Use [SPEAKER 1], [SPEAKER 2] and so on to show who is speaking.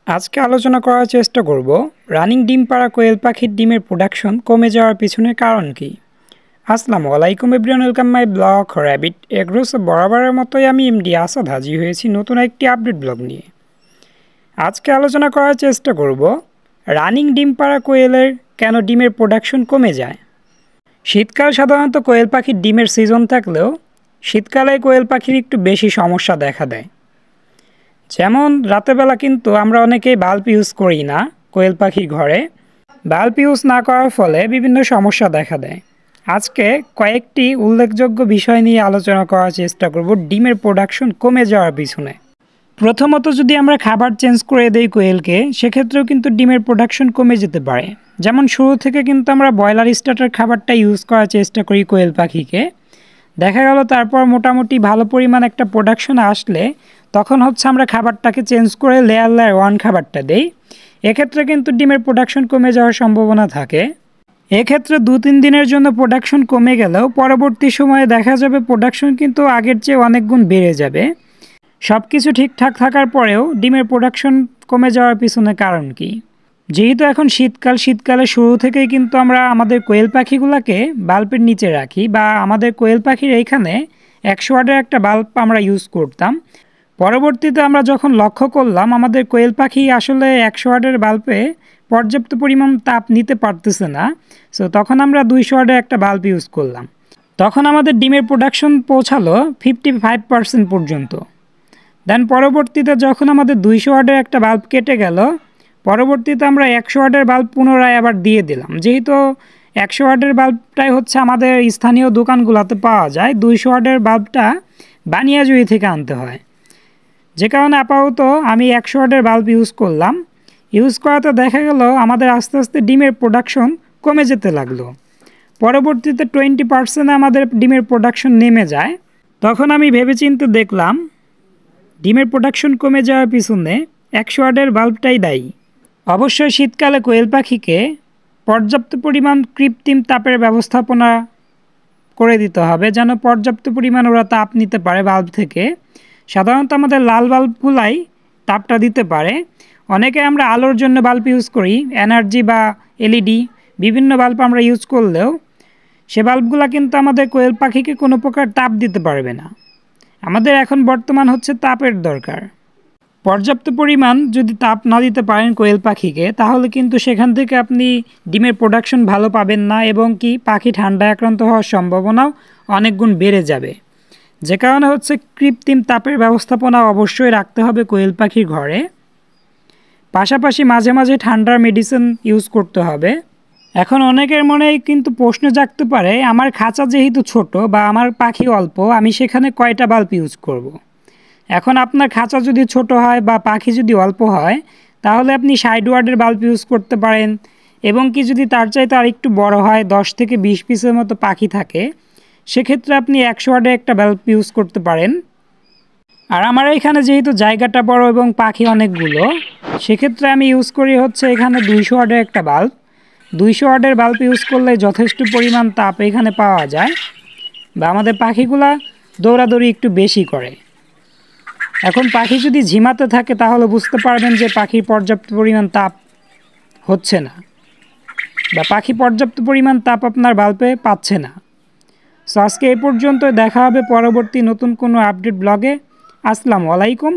[SPEAKER 1] আজকে আলোচনা করার চেষ্টা করব রানিং ডিম পাড়া কোয়েল পাখির ডিমের প্রোডাকশন কমে যাওয়ার পিছনে কারণ কি। আসসালামু আলাইকুম everyone, welcome my blog rabbit এগ্রোস। বরাবরের মতোই আমি এমডি আসাদ হাজির হয়েছি নতুন একটি আপডেট ব্লগ নিয়ে। আজকে আলোচনা করার চেষ্টা করব রানিং ডিম পাড়া কোয়েলের কেন ডিমের প্রোডাকশন কমে যায়। শীতকাল সাধারণত কোয়েল পাখির ডিমের সিজন থাকলেও শীতকালে কোয়েল পাখির একটু বেশি সমস্যা দেখা দেয়। যেমন রাতেরবেলা কিন্তু আমরা অনেকেই বাল্ব ইউজ করি না কোয়েল পাখির ঘরে। বাল্ব ইউজ না করার ফলে বিভিন্ন সমস্যা দেখা দেয়। আজকে কয়েকটি উল্লেখযোগ্য বিষয় নিয়ে আলোচনা করার চেষ্টা করব ডিমের প্রোডাকশন কমে যাওয়ার পিছনে। প্রথমত, যদি আমরা খাবার চেঞ্জ করে দেই কোয়েলকে, সেক্ষেত্রেও কিন্তু ডিমের প্রোডাকশন কমে যেতে পারে। যেমন শুরু থেকে কিন্তু আমরা ব্রয়লার স্টার্টার খাবারটা ইউজ করার চেষ্টা করি কোয়েল পাখিকে, দেখা গেল তারপর মোটামুটি ভালো পরিমাণ একটা প্রোডাকশন আসলে তখন আমরা খাবারটাকে চেঞ্জ করে লেয়ার লেয়ার ওয়ান খাবারটা দেই। এক্ষেত্রে কিন্তু ডিমের প্রোডাকশন কমে যাওয়ার সম্ভাবনা থাকে। এক্ষেত্রে 2-3 দিনের জন্য প্রোডাকশন কমে গেলেও পরবর্তী সময়ে দেখা যাবে প্রোডাকশন কিন্তু আগের চেয়ে অনেক গুণ বেড়ে যাবে। সব কিছু ঠিকঠাক থাকার পরেও ডিমের প্রোডাকশন কমে যাওয়ার পিছনে কারণ কি? যেহেতু এখন শীতকালের শুরু থেকেই কিন্তু আমরা আমাদের কোয়েল পাখিগুলোকে বাল্বের নিচে রাখি, বা আমাদের কোয়েল পাখির এইখানে 100 ওয়াটের একটা বাল্ব আমরা ইউজ করতাম। পরবর্তীতে আমরা যখন লক্ষ্য করলাম আমাদের কোয়েল পাখি আসলে 100 ওয়াটের বাল্বে পর্যাপ্ত পরিমাণ তাপ নিতে পারতেছে না, সো তখন আমরা 200 ওয়াটের একটা বাল্ব ইউজ করলাম। তখন আমাদের ডিমের প্রোডাকশন পৌঁছালো 55% পর্যন্ত। দেন পরবর্তীতে যখন আমাদের 200 ওয়াটের একটা বাল্ব কেটে গেল, পরবর্তীতে আমরা 100 ওয়াটের বাল্ব পুনরায় আবার দিয়ে দিলাম। যেহেতু 100 ওয়াটের বাল্বটাই আমাদের স্থানীয় দোকানগুলোতে পাওয়া যায়, 200 ওয়াটের বাল্বটা বানিয়াজুড়ি থেকে আনতে হয়। যে কারণে আপাতত আমি 100 ওয়াটের বাল্ব ইউজ করলাম। ইউজ করাতে দেখা গেল আমাদের আস্তে আস্তে ডিমের প্রোডাকশন কমে যেতে লাগলো। পরবর্তীতে 20% আমাদের ডিমের প্রোডাকশন নেমে যায়। তখন আমি ভেবেচিন্তে দেখলাম ডিমের প্রোডাকশন কমে যাওয়ার পিছনে 100 ওয়াটের বাল্বটাই দায়ী। অবশ্যই শীতকালে কোয়েল পাখিকে পর্যাপ্ত পরিমাণ কৃত্রিম তাপের ব্যবস্থাপনা করে দিতে হবে, যেন পর্যাপ্ত পরিমাণ ওরা তাপ নিতে পারে বাল্ব থেকে। সাধারণত আমাদের লাল বাল্বগুলাই তাপটা দিতে পারে। অনেকে আমরা আলোর জন্য বাল্ব ইউজ করি, এনার্জি বা এলইডি বিভিন্ন বাল্ব আমরা ইউজ করলেও সে বাল্বগুলো কিন্তু আমাদের কোয়েল পাখিকে কোনো প্রকার তাপ দিতে পারবে না। আমাদের এখন বর্তমান তাপের দরকার। পর্যাপ্ত পরিমাণ যদি তাপ না দিতে পারেন কোয়েল পাখিকে, তাহলে কিন্তু সেখান থেকে আপনি ডিমের প্রোডাকশন ভালো পাবেন না, এবং কি পাখি ঠান্ডায় আক্রান্ত হওয়ার সম্ভাবনাও অনেক গুণ বেড়ে যাবে। যে কারণে কৃত্রিম তাপের ব্যবস্থাপনা অবশ্যই রাখতে হবে কোয়েল পাখির ঘরে। পাশাপাশি মাঝে মাঝে ঠান্ডার মেডিসিন ইউজ করতে হবে। এখন অনেকের মনে কিন্তু প্রশ্ন জাগতে পারে, আমার খাঁচা যেহেতু ছোট বা আমার পাখি অল্প, আমি সেখানে কয়টা বাল্ব ইউজ করব। এখন আপনার খাঁচা যদি ছোট হয় বা পাখি যদি অল্প হয়, তাহলে আপনি 60 ওয়াটের বাল্ব ইউজ করতে পারেন, এবং কি যদি তার চাইতে আর একটু বড় হয়, 10 থেকে 20 পিসের মতো পাখি থাকে, সেক্ষেত্রে আপনি 100 ওয়াটের একটা বাল্ব ইউজ করতে পারেন। আর আমার এখানে যেহেতু জায়গাটা বড় এবং পাখি অনেকগুলো, সেক্ষেত্রে আমি ইউজ করি এখানে 200 ওয়াটের একটা বাল্ব। 200 ওয়াটের বাল্ব ইউজ করলে যথেষ্ট পরিমাণ তাপ এখানে পাওয়া যায়, বা আমাদের পাখিগুলা দৌড়াদৌড়ি একটু বেশি করে। এখন পাখি যদি ঝিমাতে থাকে তাহলে বুঝতে পারবেন যে পাখির পর্যাপ্ত পরিমাণ তাপ হচ্ছে না, বা পাখি পর্যাপ্ত পরিমাণ তাপ আপনার বাল্বে পাচ্ছে না। সো আজকে এই পর্যন্ত, দেখা হবে পরবর্তী নতুন কোনো আপডেট ব্লগে। আসসালামু আলাইকুম।